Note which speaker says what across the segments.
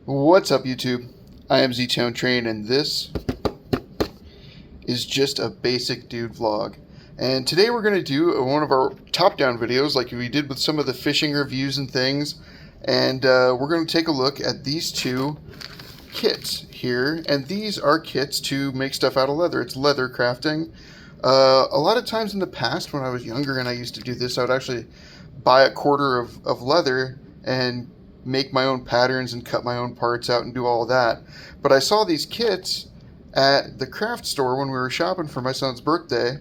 Speaker 1: What's up, YouTube? I am Z-Town Train, and this is just a basic dude vlog. And today we're going to do one of our top-down videos like we did with some of the fishing reviews and things. And we're going to take a look at these two kits here. And these are kits to make stuff out of leather. It's leather crafting. A lot of times in the past when I was younger and I used to do this, I would actually buy a quarter of leather and make my own patterns and cut my own parts out and do all that. But I saw these kits at the craft store when we were shopping for my son's birthday,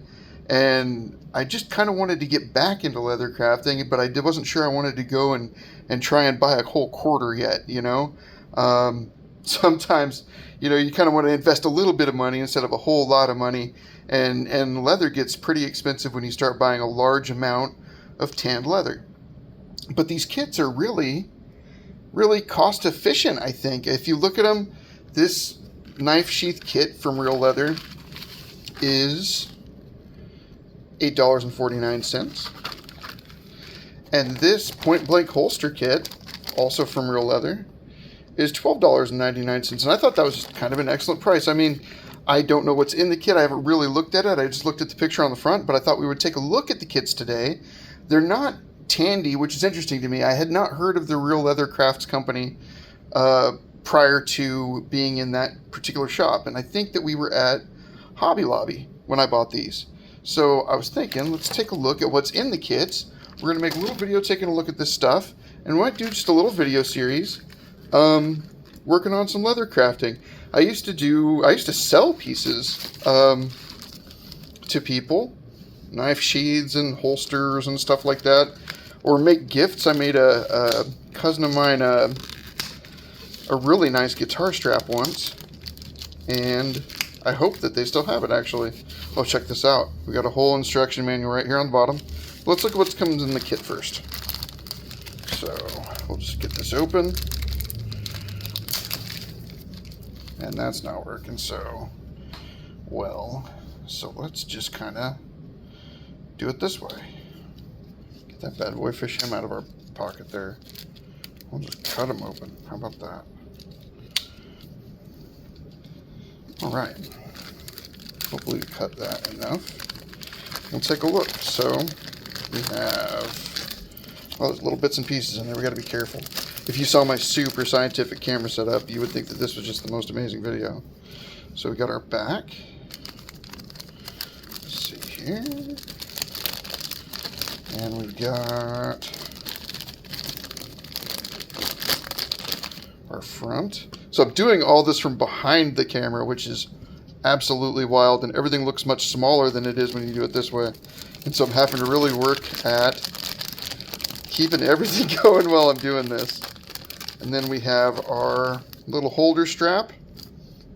Speaker 1: and I just kind of wanted to get back into leather crafting, but I wasn't sure I wanted to go and try and buy a whole quarter yet, you know. Sometimes, you know, you kind of want to invest a little bit of money instead of a whole lot of money, and leather gets pretty expensive when you start buying a large amount of tanned leather. But these kits are really cost efficient, I think. If you look at them, this Knife Sheath Kit from Realeather is $8.49. And this Point Blank Holster Kit, also from Realeather, is $12.99. And I thought that was just kind of an excellent price. I mean, I don't know what's in the kit. I haven't really looked at it. I just looked at the picture on the front, but I thought we would take a look at the kits today. They're not tandy, which is interesting to me. I had not heard of the Realeather Crafts company prior to being in that particular shop, and I think that we were at Hobby Lobby when I bought these. So I was thinking, let's take a look at what's in the kits. We're going to make a little video taking a look at this stuff, and we might do just a little video series working on some leather crafting. I used to sell pieces to people, knife sheaths and holsters and stuff like that, or make gifts. I made a cousin of mine a really nice guitar strap once, and I hope that they still have it, actually. Oh, check this out. We got a whole instruction manual right here on the bottom. Let's look at what comes in the kit first. So we'll just get this open, and that's not working so well. So let's just kind of do it this way. Get that bad boy fish him out of our pocket there. We'll just cut him open. How about that? Alright. Hopefully we cut that enough. We'll take a look. So we have, oh, there's little bits and pieces in there. We got to be careful. If you saw my super scientific camera setup, you would think that this was just the most amazing video. So we got our back. Let's see here. And we've got our front. So I'm doing all this from behind the camera, which is absolutely wild, and everything looks much smaller than it is when you do it this way. And so I'm having to really work at keeping everything going while I'm doing this. And then we have our little holder strap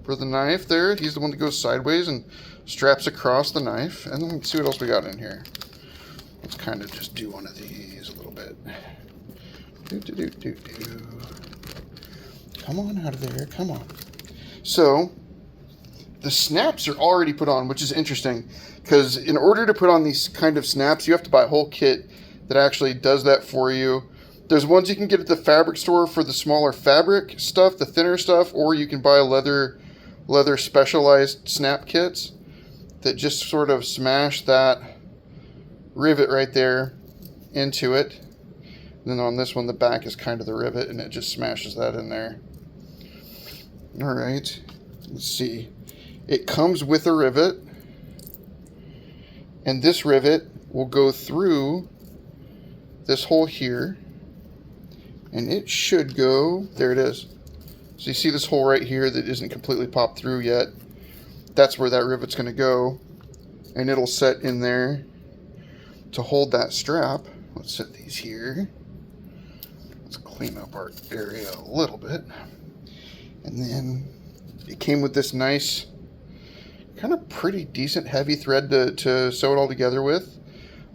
Speaker 1: for the knife there. He's the one that goes sideways and straps across the knife. And then let's see what else we got in here. Let's kind of just do one of these a little bit. Come on out of there, come on. So, the snaps are already put on, which is interesting, because in order to put on these kind of snaps, you have to buy a whole kit that actually does that for you. There's ones you can get at the fabric store for the smaller fabric stuff, the thinner stuff, or you can buy leather specialized snap kits that just sort of smash that rivet right there into it. And then on this one, the back is kind of the rivet, and it just smashes that in there. All right, let's see. It comes with a rivet, and this rivet will go through this hole here, and it should go, there it is. So you see this hole right here that isn't completely popped through yet. That's where that rivet's going to go, and it'll set in there to hold that strap. Let's set these here. Let's clean up our area a little bit. And then it came with this nice, kind of pretty decent heavy thread to sew it all together with.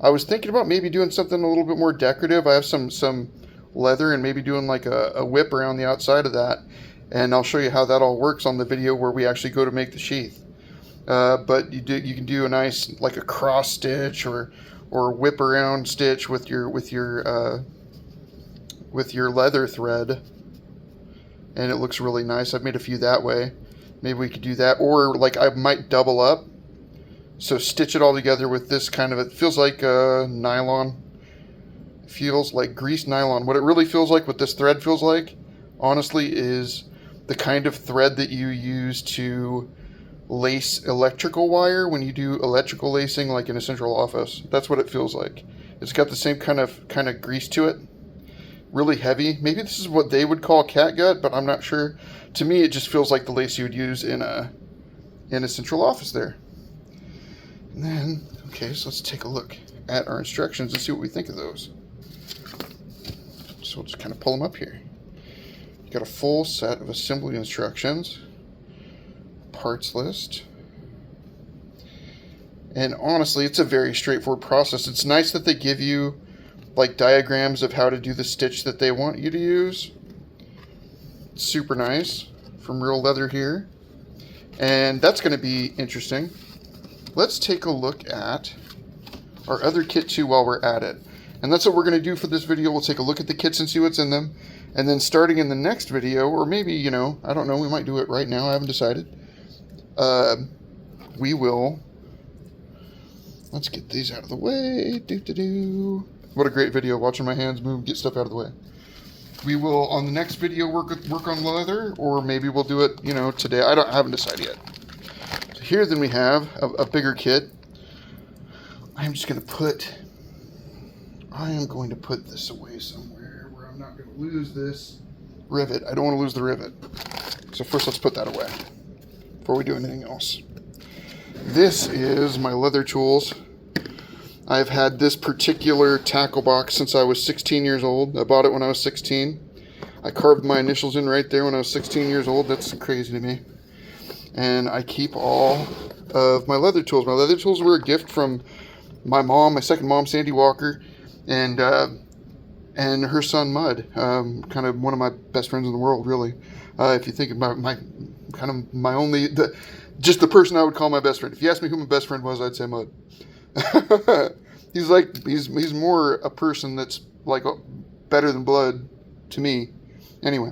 Speaker 1: I was thinking about maybe doing something a little bit more decorative. I have some leather and maybe doing like a whip around the outside of that. And I'll show you how that all works on the video where we actually go to make the sheath. But you can do a nice, like a cross stitch or whip around stitch with your leather thread and it looks really nice. I've made a few that way. Maybe we could do that, or like I might double up, so stitch it all together with this kind of, it feels like nylon. It feels like greased nylon. What it really feels like, what this thread feels like, honestly, is the kind of thread that you use to lace electrical wire when you do electrical lacing, like in a central office. That's what it feels like. It's got the same kind of grease to it. Really heavy. Maybe this is what they would call catgut, but I'm not sure. To me, it just feels like the lace you would use in a central office there. And then, okay, so let's take a look at our instructions and see what we think of those. So we'll just kind of pull them up here. You got a full set of assembly instructions, parts list, and honestly, it's a very straightforward process. It's nice that they give you like diagrams of how to do the stitch that they want you to use. It's super nice from Realeather here, and that's going to be interesting. Let's take a look at our other kit too while we're at it, and that's what we're going to do for this video. We'll take a look at the kits and see what's in them, and then starting in the next video, or maybe, you know, I don't know, we might do it right now, I haven't decided. We will, let's get these out of the way. What a great video, watching my hands move, get stuff out of the way. We will, on the next video, work on leather, or maybe we'll do it, you know, today. I haven't decided yet. So here then we have a bigger kit. I am going to put this away somewhere where I'm not going to lose this rivet. I don't want to lose the rivet. So first let's put that away before we do anything else. This is my leather tools. I've had this particular tackle box since I was 16 years old. I bought it when I was 16. I carved my initials in right there when I was 16 years old. That's crazy to me. And I keep all of my leather tools. My leather tools were a gift from my mom, my second mom, Sandy Walker, and her son, Mud. Kind of one of my best friends in the world, really. If you think about just the person I would call my best friend. If you asked me who my best friend was, I'd say Mud. he's more a person that's like better than blood to me. Anyway,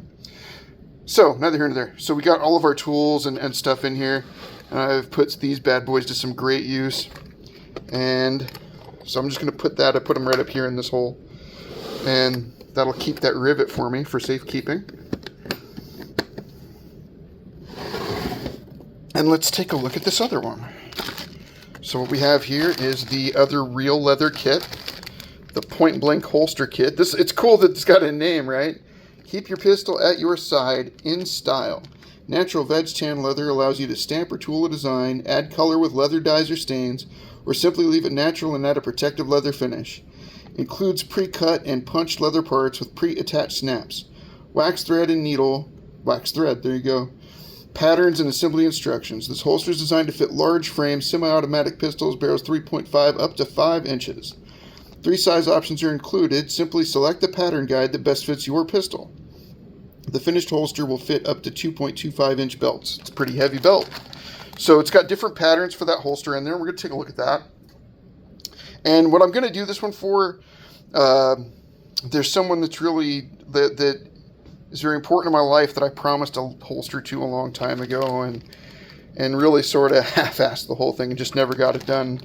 Speaker 1: so neither here nor there. So we got all of our tools and stuff in here, and I've put these bad boys to some great use. And so I'm just going to put them right up here in this hole, and that'll keep that rivet for me for safekeeping. And let's take a look at this other one. So what we have here is the other Realeather kit, the point blank holster kit. It's cool that it's got a name, right? Keep your pistol at your side in style. Natural veg tan leather allows you to stamp or tool a design, add color with leather dyes or stains, or simply leave it natural and add a protective leather finish. Includes pre-cut and punched leather parts with pre-attached snaps. Wax thread and needle. Wax thread, there you go. Patterns and assembly instructions. This holster is designed to fit large frame semi-automatic pistols, barrels 3.5 up to 5 inches. 3 size options are included. Simply select the pattern guide that best fits your pistol. The finished holster will fit up to 2.25 inch belts. It's a pretty heavy belt. So it's got different patterns for that holster in there. We're going to take a look at that. And what I'm going to do this one for, there's someone that's really, that is very important in my life that I promised a holster to a long time ago, and really sort of half-assed the whole thing and just never got it done.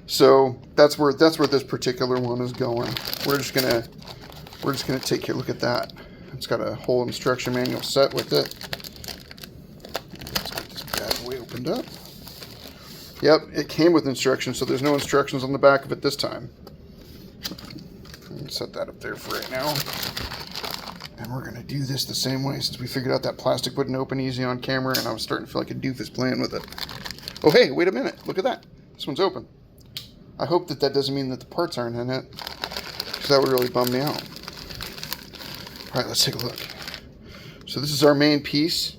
Speaker 1: So that's where this particular one is going. We're just gonna take a look at that. It's got a whole instruction manual set with it. Let's get this bad boy opened up. Yep, it came with instructions, so there's no instructions on the back of it this time. Set that up there for right now. And we're going to do this the same way, since we figured out that plastic wouldn't open easy on camera, and I was starting to feel like a doofus playing with it. Oh, hey, wait a minute. Look at that. This one's open. I hope that doesn't mean that the parts aren't in it, because that would really bum me out. All right, let's take a look. So this is our main piece,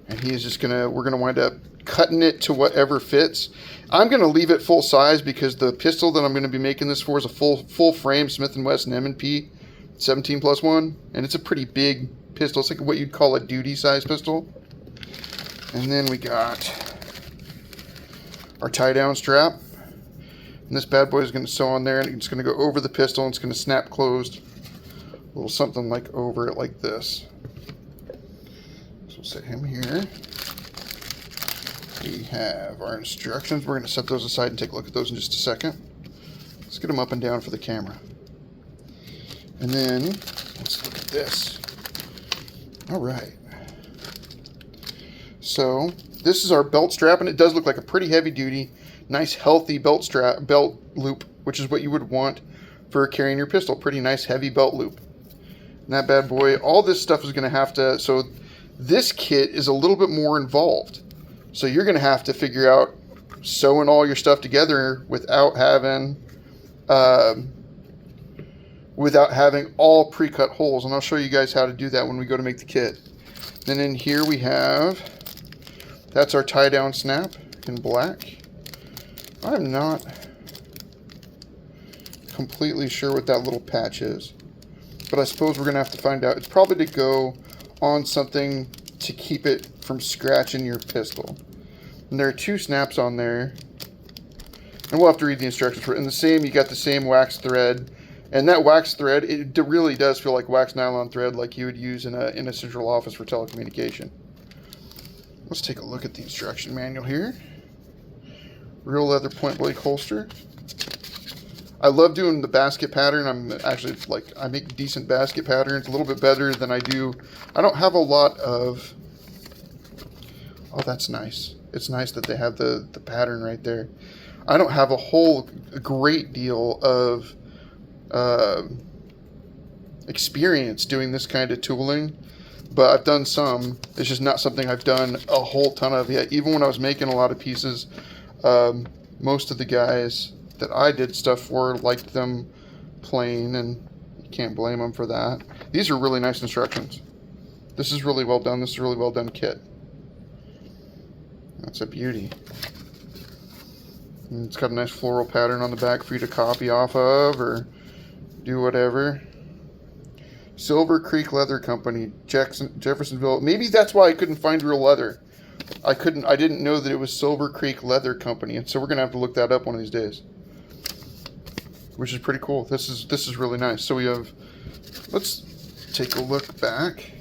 Speaker 1: and we're going to wind up cutting it to whatever fits. I'm going to leave it full size because the pistol that I'm going to be making this for is a full frame Smith & Wesson M&P 17+1, and it's a pretty big pistol. It's like what you'd call a duty size pistol. And then we got our tie down strap, and this bad boy is going to sew on there, and it's going to go over the pistol, and it's going to snap closed. A little something like over it like this. we'll set him here. We have our instructions. We're going to set those aside and take a look at those in just a second. Let's get them up and down for the camera. And then, let's look at this. All right. So, this is our belt strap, and it does look like a pretty heavy-duty, nice, healthy belt loop, which is what you would want for carrying your pistol. Pretty nice, heavy belt loop. And that bad boy, all this stuff is going to have to... So, this kit is a little bit more involved. So, you're going to have to figure out sewing all your stuff together without having all pre-cut holes, and I'll show you guys how to do that when we go to make the kit. Then in here we have, that's our tie-down snap in black. I'm not completely sure what that little patch is, but I suppose we're going to have to find out. It's probably to go on something to keep it from scratching your pistol. And there are 2 snaps on there, and we'll have to read the instructions for it. And the same, you got the same wax thread. And that wax thread, it really does feel like wax nylon thread, like you would use in a central office for telecommunication. Let's take a look at the instruction manual here. Realeather point blank holster. I love doing the basket pattern. I'm actually, I make decent basket patterns, a little bit better than I do. I don't have a lot of... Oh, that's nice. It's nice that they have the pattern right there. I don't have a great deal of experience doing this kind of tooling, but I've done some. It's just not something I've done a whole ton of yet. Even when I was making a lot of pieces, most of the guys that I did stuff for liked them plain, and you can't blame them for that. These are really nice instructions. This is really well done. This is a really well done kit. That's a beauty. And it's got a nice floral pattern on the back for you to copy off of or do whatever. Silver Creek Leather Company, Jeffersonville. Maybe that's why I couldn't find real leather. I didn't know that it was Silver Creek Leather Company, and so we're gonna have to look that up one of these days. Which is pretty cool. This is really nice. So we have, let's take a look back.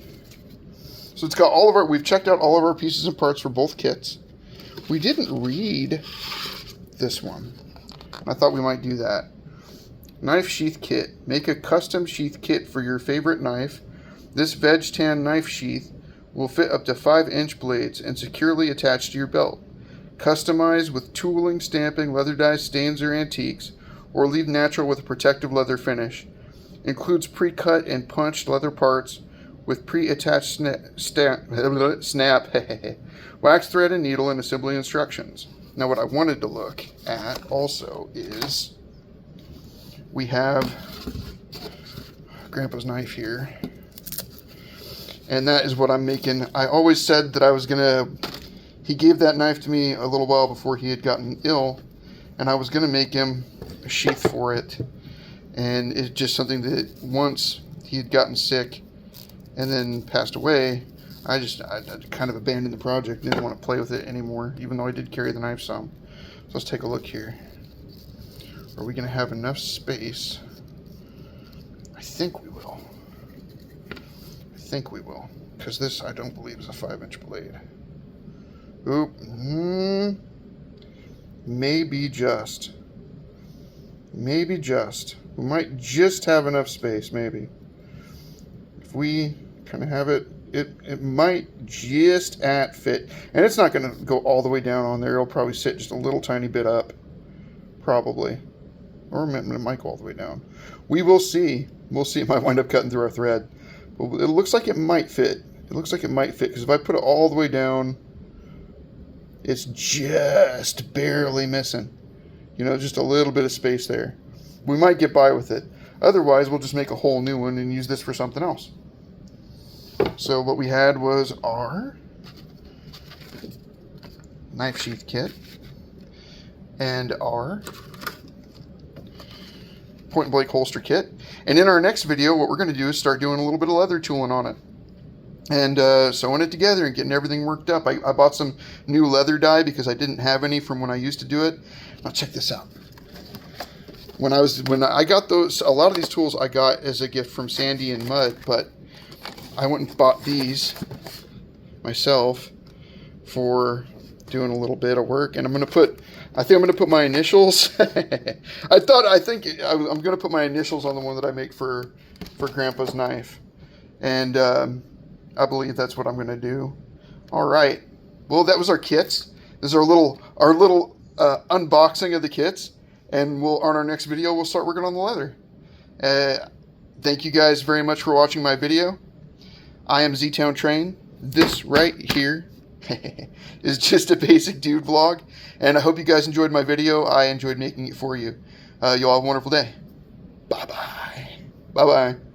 Speaker 1: So it's got we've checked out all of our pieces and parts for both kits. We didn't read this one. I thought we might do that. Knife Sheath Kit. Make a custom sheath kit for your favorite knife. This veg tan knife sheath will fit up to 5-inch blades and securely attach to your belt. Customize with tooling, stamping, leather dyes, stains, or antiques, or leave natural with a protective leather finish. Includes pre-cut and punched leather parts with pre-attached snap, wax thread and needle, and assembly instructions. Now what I wanted to look at also is we have Grandpa's knife here. And that is what I'm making. I always said that I was gonna, he gave that knife to me a little while before he had gotten ill, and I was gonna make him a sheath for it. And it's just something that once he had gotten sick and then passed away, I kind of abandoned the project. Didn't want to play with it anymore, even though I did carry the knife some. So let's take a look here. Are we going to have enough space? I think we will. Because this, I don't believe, is a 5-inch blade. Oop. Maybe just. We might just have enough space, maybe. If we kind of have it, it might just at fit. And it's not going to go all the way down on there. It'll probably sit just a little tiny bit up. Probably. Or it might go all the way down. We will see. We'll see. It might wind up cutting through our thread. But it looks like it might fit. Because if I put it all the way down, it's just barely missing. You know, just a little bit of space there. We might get by with it. Otherwise, we'll just make a whole new one and use this for something else. So what we had was our Knife Sheath Kit and our point and blank holster kit. And in our next video, what we're going to do is start doing a little bit of leather tooling on it. And sewing it together and getting everything worked up. I bought some new leather dye because I didn't have any from when I used to do it. Now check this out. When I got those, a lot of these tools I got as a gift from Sandy and Mud, but I went and bought these. myself for doing a little bit of work. And I think I'm going to put my initials. I'm going to put my initials on the one that I make for Grandpa's knife. And I believe that's what I'm going to do. All right. Well, that was our kits. This is our little unboxing of the kits. And on our next video, we'll start working on the leather. Thank you guys very much for watching my video. I am Z-Town Train. This right here is just a basic dude vlog. And I hope you guys enjoyed my video. I enjoyed making it for you. You all have a wonderful day. Bye-bye. Bye-bye.